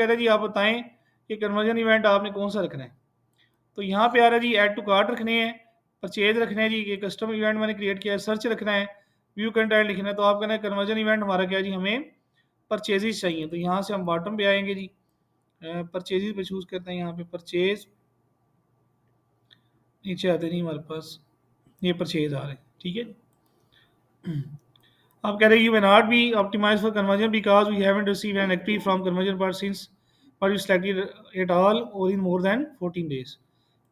कह रहा है जी आप बताएं कि कन्वर्जन इवेंट आपने कौन सा रखना है। तो यहाँ पे आ रहा है जी ऐड टू कार्ट रखने हैं, परचेज रखना है जी, कि कस्टम इवेंट मैंने क्रिएट किया है, सर्च रखना है, व्यू कंटेंट लिखना है। तो आप कहना है कन्वर्जन इवेंट हमारा क्या है जी, हमें परचेजेस चाहिए। तो यहाँ से हम बॉटम पे आएंगे जी, परचेजेस पे चूज करते हैं, यहाँ पे परचेज, नीचे आते नहीं हमारे पास, ये परचेज आ रहे हैं, ठीक है। आप कह रहे हैं you may not be optimized for conversion because we haven't received an active from conversion part since but you selected it all or in more than 14 days।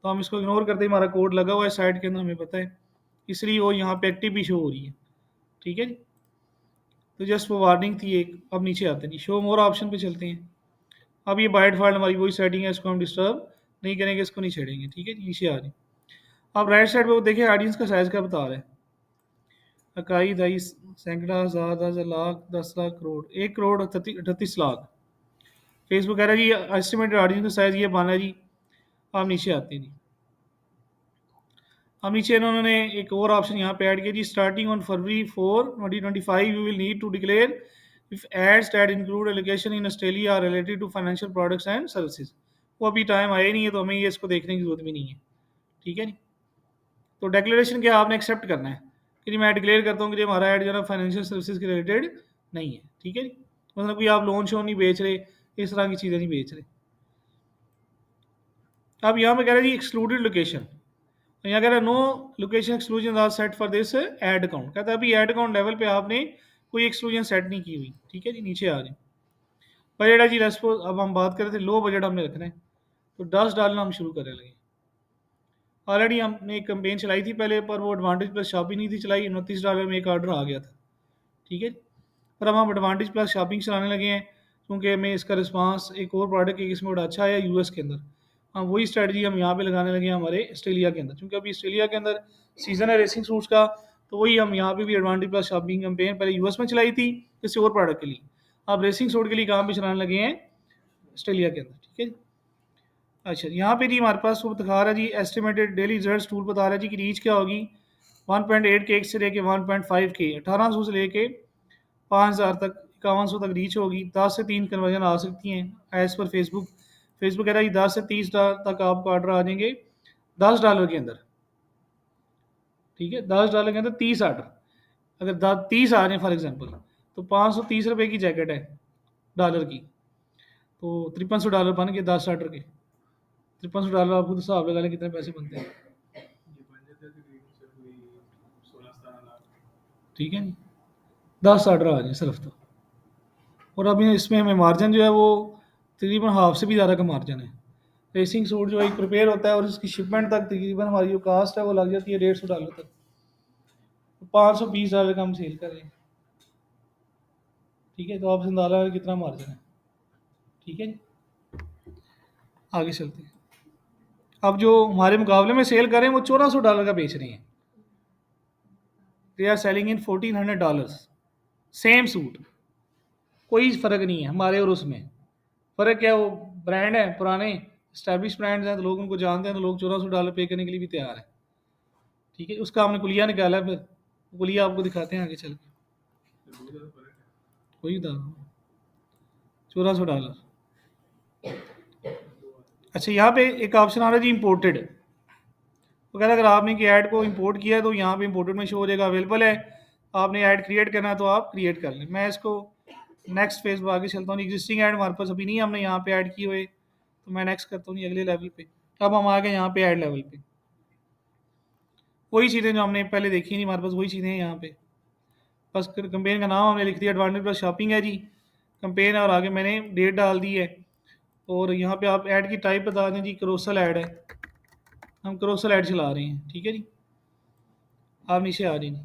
तो हम इसको इग्नोर करते ही हमारा कोड लगा हुआ है साइट के अंदर, हमें पता है, इसलिए वो यहाँ पे एक्टिव भी शो हो रही है, ठीक है जी। तो जस्ट वो वार्निंग थी एक। अब नीचे आते हैं जी, शो मोर ऑप्शन पे चलते हैं। अब ये बाय डिफॉल्ट हमारी वही सेटिंग है, इसको हम डिस्टर्ब नहीं करेंगे, इसको नहीं छेड़ेंगे, ठीक है जी। नीचे आ रही, अब राइट साइड पे वो देखिए ऑडियंस का साइज क्या बता रहा है, इकाई, दई, सैकड़ा, हजार, 10 लाख, 10 लाख, करोड़, 1 करोड़ 38 लाख। फेसबुक कह रहा है जी एस्टिमेटेड ऑडियंस का साइज ये बना है जी। आप नीचे आते हैं जी, अब नीचे इन्होंने एक और ऑप्शन यहाँ पे ऐड किया जी, starting on February 4, 2025 you will need to declare if ads that include allocation in Australia are related to financial products and services. वो अभी टाइम आया ही नहीं है, तो हमें ये इसको देखने की जरूरत भी नहीं है, ठीक है जी। तो डिक्लेरेशन क्या आपने एक्सेप्ट करना है कि जी मैं डिक्लेयर करता हूँ कि हमारा ऐड जो है फाइनेंशियल सर्विसेज के रिलेटेड नहीं है, ठीक है जी। मतलब कोई आप लोन शोन नहीं बेच रहे, इस तरह की चीज़ें नहीं बेच रहे। अब यहाँ पे कह रहे हैं जी एक्सक्लूडेड लोकेशन, यहाँ कह रहा है no location exclusion are set for this ad account. कहता है अभी एड अकाउंट लेवल पे आपने कोई एक्सक्लूजन सेट नहीं की हुई, ठीक है जी। नीचे आ जाए, बजट है जी रेस्पोज, अब हम बात कर रहे थे लो बजट हमने रखना है, तो 10 डालना हम शुरू करने लगे। ऑलरेडी हमने एक कंपेन चलाई थी पहले, पर वो एडवांटेज प्लस शॉपिंग नहीं थी चलाई, $29 में एक ऑर्डर आ गया था, ठीक है। पर अब हम एडवांटेज प्लस शॉपिंग चलाने लगे हैं, क्योंकि हमें इसका रिस्पांस एक और प्रोडक्ट एक इसमें बड़ा अच्छा आया यूएस के अंदर। हम वही स्ट्रेटजी हम यहाँ पे लगाने लगे हैं हमारे ऑस्ट्रेलिया के अंदर, क्योंकि अभी ऑस्ट्रेलिया के अंदर सीजन है रेसिंग सूट्स का। तो वही हम यहाँ पे भी एडवांटेज प्लस शॉपिंग कैंपेन पहले यूएस में चलाई थी किसी और प्रोडक्ट के लिए, अब रेसिंग सूट के लिए काम भी चलाने लगे हैं ऑस्ट्रेलिया के अंदर, ठीक है। अच्छा, यहाँ पे जी हमारे पास वो दिखा रहा है जी एस्टिमेटेड डेली रिजल्ट टूल बता रहा है जी कि रीच क्या होगी 1.8 के से लेके 1.5 के, 1800 से लेके 5000 तक, 5100 तक रीच होगी। 10 से 3 कन्वर्जन आ सकती हैं एज पर फेसबुक। फेसबुक कह रहा है 10 से 30 तक आपको ऑर्डर आ जाएंगे $10 के अंदर, ठीक है। $10 के अंदर 30 ऑर्डर, अगर 30 आ जाए फॉर एग्जाम्पल, तो ₹530 की जैकेट है डॉलर की, तो $5300 बन गए 10 ऑर्डर के। $5300 आप खुद हिसाब लगा लें कितने पैसे बनते हैं, ठीक है जी। 10 ऑर्डर आ जाए सिर्फ तो, और अभी इसमें हमें मार्जिन जो है वो तकरीबन हाफ से भी ज़्यादा का मार्जिन है। रेसिंग सूट जो है प्रिपेयर होता है और उसकी शिपमेंट तक तकरीबन हमारी जो कास्ट है वो लग जाती है $150 तक, तो $520 का हम सेल कर रहे हैं, ठीक है। तो आप अंदाजा है कितना मार्जिन है, ठीक है जी। आगे चलते हैं, अब जो हमारे मुकाबले में सेल कर रहे हैं वो $1400 का बेच रहे हैं, they are selling in $1400, same suit, कोई फ़र्क नहीं है हमारे और उसमें। फ़र्क क्या है, वो ब्रांड है पुराने स्टैब्लिश ब्रांड्स हैं, तो लोग उनको जानते हैं, तो लोग $1400 पे करने के लिए भी तैयार हैं, ठीक है। उसका हमने कुलिया निकाला है, फिर कुलिया आपको दिखाते हैं आगे चल के, वही था $1400। अच्छा, यहाँ पे एक ऑप्शन आ रहा है जी इम्पोर्टेड, तो कहता है अगर आपने कि ऐड को इंपोर्ट किया है तो यहाँ पे इंपोर्टेड में शो हो जाएगा, अवेलेबल है, आपने ऐड क्रिएट करना है तो आप क्रिएट कर लें। मैं इसको नेक्स्ट फेज पर आगे चलता हूँ, एग्जिस्टिंग ऐड हमारे पास अभी नहीं है, हमने यहाँ पे ऐड किए हुए, तो मैं नेक्स्ट करता हूँ अगले लेवल पे। अब हम आ गए यहाँ पे ऐड लेवल पे, वही चीज़ें जो हमने पहले देखी नहीं हमारे पास वही चीज़ें हैं यहाँ पे। बस कंपेन का नाम हमने लिख दिया एडवांटेज प्लस शॉपिंग है जी, कंपेन है, और आगे मैंने डेट डाल दी है। और यहाँ पे आप ऐड की टाइप बता दें जी, करोसल ऐड है, हम करोसल ऐड चला रहे हैं, ठीक है जी। आप नीचे आ जाइए,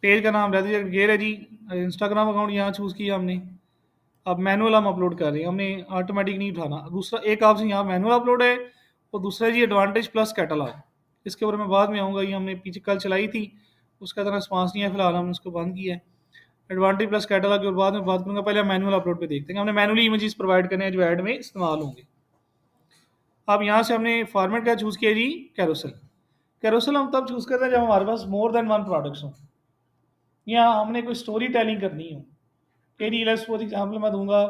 पेज का नाम रहता है गेर है जी, इंस्टाग्राम अकाउंट यहाँ चूज़ किया हमने। अब मैनुअल हम अपलोड कर रहे हैं, हमने ऑटोमेटिक नहीं उठाना। दूसरा एक ऑप्शन यहाँ मैनुअल अपलोड है, और दूसरा जी एडवांटेज प्लस कैटलॉग, इसके ऊपर मैं बाद में आऊँगा। ये हमने पीछे कल चलाई थी, उसका इतना रिस्पॉन्स नहीं है, फिलहाल हमने उसको बंद किया है। एडवांटेज प्लस कैटलॉग के बाद में बात करूँगा, पहले मैनुअल अपलोड पे देखते हैं। हमने मैनुअली इमेजेस प्रोवाइड करने हैं जो ऐड में इस्तेमाल होंगे। अब यहाँ से हमने फॉर्मेट क्या चूज़ किया जी, कैरोसल। कैरोसल हम तब चूज़ करते हैं जब हमारे पास मोर देन वन प्रोडक्ट्स हों, या हमने कोई स्टोरी टेलिंग करनी हो। टेरी लेस फॉर एग्जाम्पल मैं दूंगा